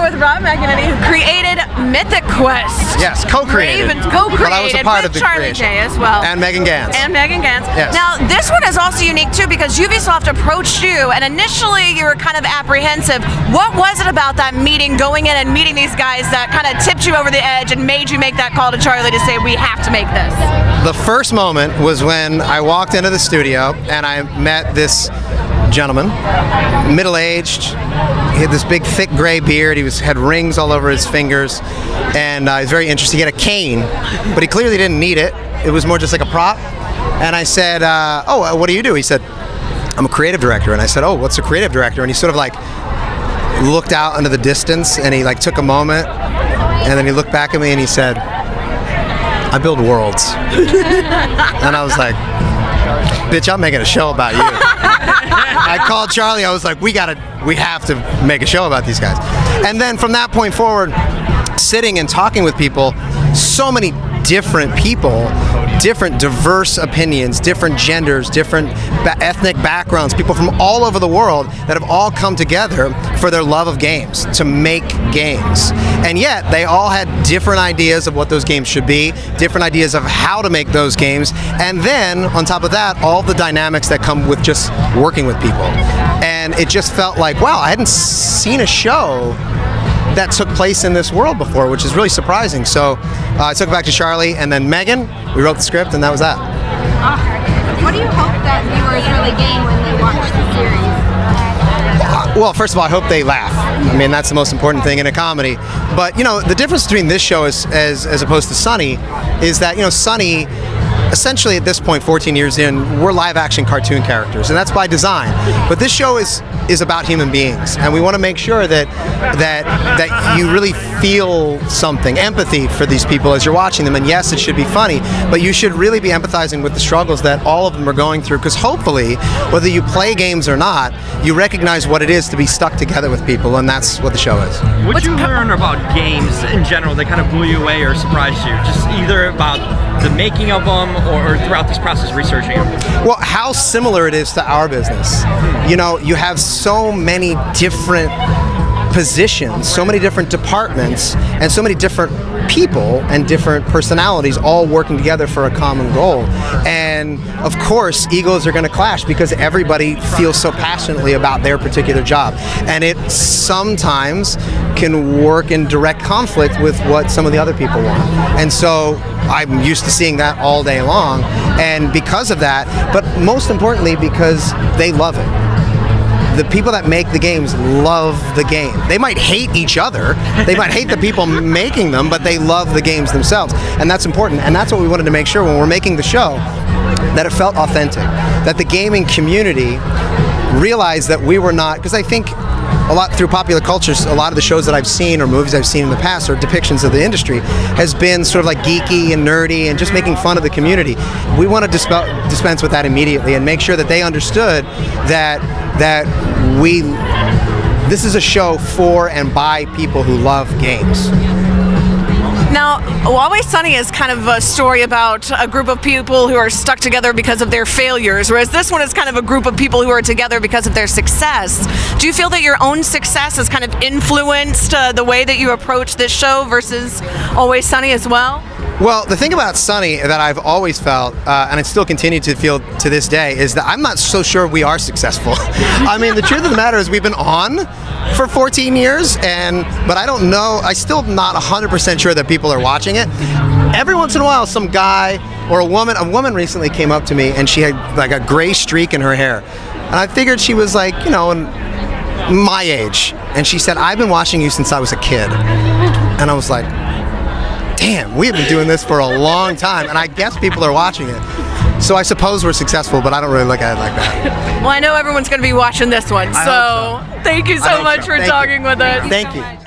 with Rob McElhenney, who created Mythic Quest. Yes, co-created. Co-created But I was a part with of the Charlie creation. J as well. And Megan Gantz. Yes. Now, this one is also unique too because Ubisoft approached you, and initially you were kind of apprehensive. What was it about that meeting, going in and meeting these guys, that kind of tipped you over the edge and made you make that call to Charlie to say, we have to make this? The first moment was when I walked into the studio and I met this gentleman, middle-aged. He had this big, thick gray beard. He had rings all over his fingers, and he was very interesting. He had a cane, but he clearly didn't need it. It was more just like a prop. And I said, "Oh, what do you do?" He said, "I'm a creative director." And I said, "Oh, what's a creative director?" And he sort of like looked out into the distance, and he like took a moment, and then he looked back at me and he said, "I build worlds." And I was like, "Bitch, I'm making a show about you." I called Charlie. I was like, we have to make a show about these guys. And then from that point forward, sitting and talking with people, so many different people, different diverse opinions, different genders, different ethnic backgrounds, people from all over the world that have all come together for their love of games, to make games. And yet, they all had different ideas of what those games should be, different ideas of how to make those games, and then, on top of that, all the dynamics that come with just working with people. And it just felt like, wow, I hadn't seen a show that took place in this world before, which is really surprising. So I took it back to Charlie and then Megan. We wrote the script, and that was that. What do you hope that viewers really gain when they watch the series? Well, first of all, I hope they laugh. I mean, that's the most important thing in a comedy. But, you know, the difference between this show as opposed to Sunny is that, you know, Sunny, essentially at this point, 14 years in, we're live-action cartoon characters, and that's by design. But this show is about human beings, and we want to make sure that you really feel something, empathy for these people as you're watching them. And yes, it should be funny, but you should really be empathizing with the struggles that all of them are going through, because hopefully, whether you play games or not, you recognize what it is to be stuck together with people, and that's what the show is. What did you learn about games in general that kind of blew you away or surprised you? Just either about the making of them or throughout this process researching them? Well, how similar it is to our business. You know, you have so many different positions, so many different departments, and so many different people and different personalities all working together for a common goal. And of course, egos are going to clash because everybody feels so passionately about their particular job. And it sometimes can work in direct conflict with what some of the other people want. And so I'm used to seeing that all day long. And because of that, but most importantly, because they love it. The people that make the games love the game. They might hate each other, they might hate the people making them, but they love the games themselves. And that's important, and that's what we wanted to make sure when we're making the show, that it felt authentic, that the gaming community realized that we were not, because I think a lot through popular cultures, a lot of the shows that I've seen or movies I've seen in the past or depictions of the industry has been sort of like geeky and nerdy and just making fun of the community. We want to dispense with that immediately and make sure that they understood that this is a show for and by people who love games. Now, Always Sunny is kind of a story about a group of people who are stuck together because of their failures, whereas this one is kind of a group of people who are together because of their success. Do you feel that your own success has kind of influenced the way that you approach this show versus Always Sunny as well? Well, the thing about Sunny that I've always felt, and I still continue to feel to this day, is that I'm not so sure we are successful. I mean, the truth of the matter is we've been on for 14 years, but I don't know, I'm still not 100% sure that people are watching it. Every once in a while, some guy or a woman recently came up to me, and she had like a gray streak in her hair. And I figured she was like, you know, my age. And she said, "I've been watching you since I was a kid." And I was like, damn, we have been doing this for a long time, and I guess people are watching it. So I suppose we're successful, but I don't really look at it like that. Well, I know everyone's going to be watching this one, so thank you so much for talking with us. Thank you.